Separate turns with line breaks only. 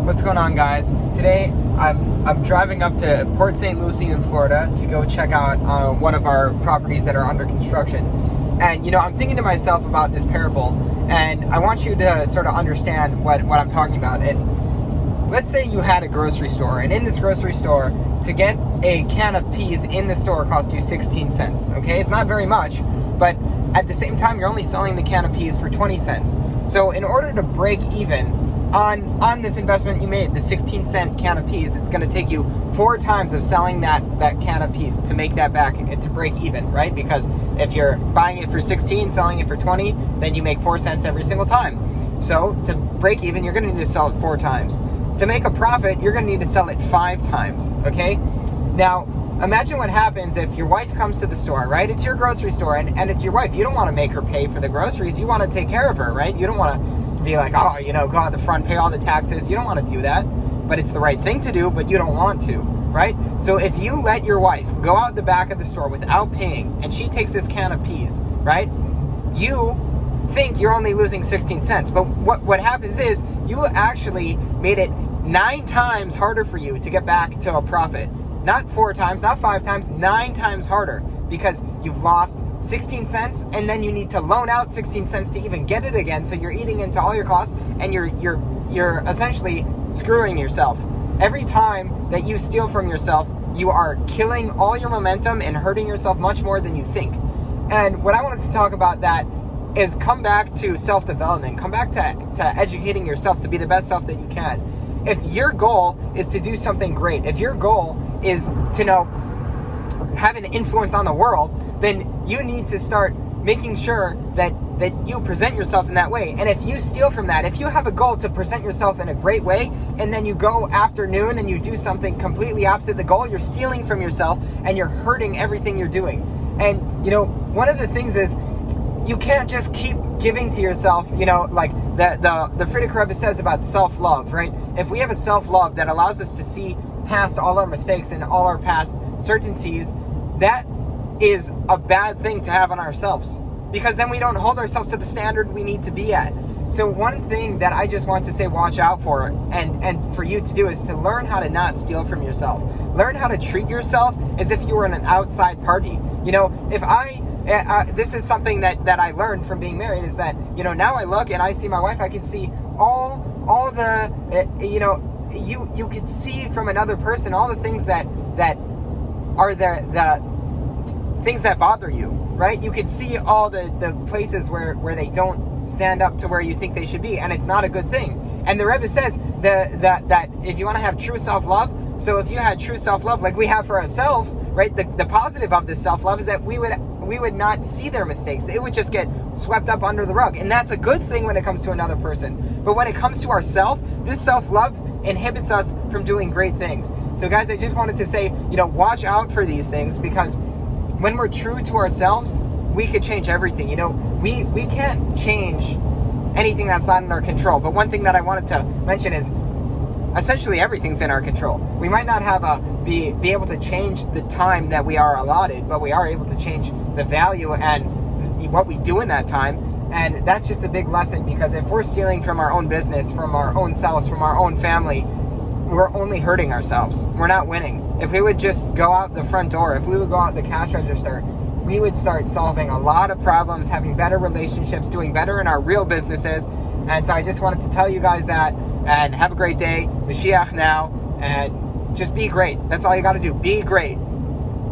What's going on, guys? Today I'm driving up to Port St. Lucie in Florida to go check out one of our properties that are under construction. And I'm thinking to myself about this parable, and I want you to sort of understand what I'm talking about. And let's say you had a grocery store, and in this grocery store, to get a can of peas in the store cost you 16 cents. Okay, it's not very much, but at the same time, you're only selling the can of peas for 20 cents. So in order to break even on this investment you made, the 16-cent can of peas, it's going to take you 4 times of selling that can of peas to make that back, to break even, right? Because if you're buying it for 16, selling it for 20, then you make 4 cents every single time. So to break even, you're going to need to sell it 4 times. To make a profit, you're going to need to sell it 5 times, okay? Now, imagine what happens if your wife comes to the store, right? It's your grocery store, and it's your wife. You don't want to make her pay for the groceries. You want to take care of her, right? You don't want to be like, go out the front, pay all the taxes. You don't want to do that, but it's the right thing to do, but you don't want to, right? So if you let your wife go out the back of the store without paying, and she takes this can of peas, right? You think you're only losing 16 cents, but what happens is you actually made it 9 times harder for you to get back to a profit. Not 4 times, not 5 times, 9 times harder, because you've lost 16 cents, and then you need to loan out 16 cents to even get it again. So you're eating into all your costs, and you're essentially screwing yourself. Every time that you steal from yourself, you are killing all your momentum and hurting yourself much more than you think. And what I wanted to talk about that is come back to self-development, come back to educating yourself to be the best self that you can. If your goal is to do something great, if your goal is to have an influence on the world, then you need to start making sure that you present yourself in that way. And if you steal from that, if you have a goal to present yourself in a great way, and then you go afternoon and you do something completely opposite the goal, you're stealing from yourself and you're hurting everything you're doing. And one of the things is, you can't just keep giving to yourself, like the Frierdiker Rebbe says about self-love, right? If we have a self-love that allows us to see past all our mistakes and all our past certainties, that is a bad thing to have on ourselves, because then we don't hold ourselves to the standard we need to be at. So one thing that I just want to say, watch out for, and for you to do, is to learn how to not steal from yourself. Learn how to treat yourself as if you were in an outside party. If this is something that I learned from being married, is that, now I look and I see my wife, I can see all the, you could see from another person all the things that are the things that bother you, right? You could see all the places where they don't stand up to where you think they should be, and it's not a good thing. And the Rebbe says that if you want to have true self-love, so if you had true self-love like we have for ourselves, right, the positive of this self-love is that we would not see their mistakes. It would just get swept up under the rug. And that's a good thing when it comes to another person. But when it comes to ourselves, this self-love inhibits us from doing great things. So guys, I just wanted to say, watch out for these things, because when we're true to ourselves, we could change everything. We can't change anything that's not in our control. But one thing that I wanted to mention is, essentially everything's in our control. We might not have be able to change the time that we are allotted, but we are able to change the value and what we do in that time. And that's just a big lesson, because if we're stealing from our own business, from our own selves, from our own family, we're only hurting ourselves. We're not winning. If we would just go out the front door, if we would go out the cash register, we would start solving a lot of problems, having better relationships, doing better in our real businesses. And so I just wanted to tell you guys that, and have a great day. Moshiach Now, and just be great. That's all you got to do. Be great.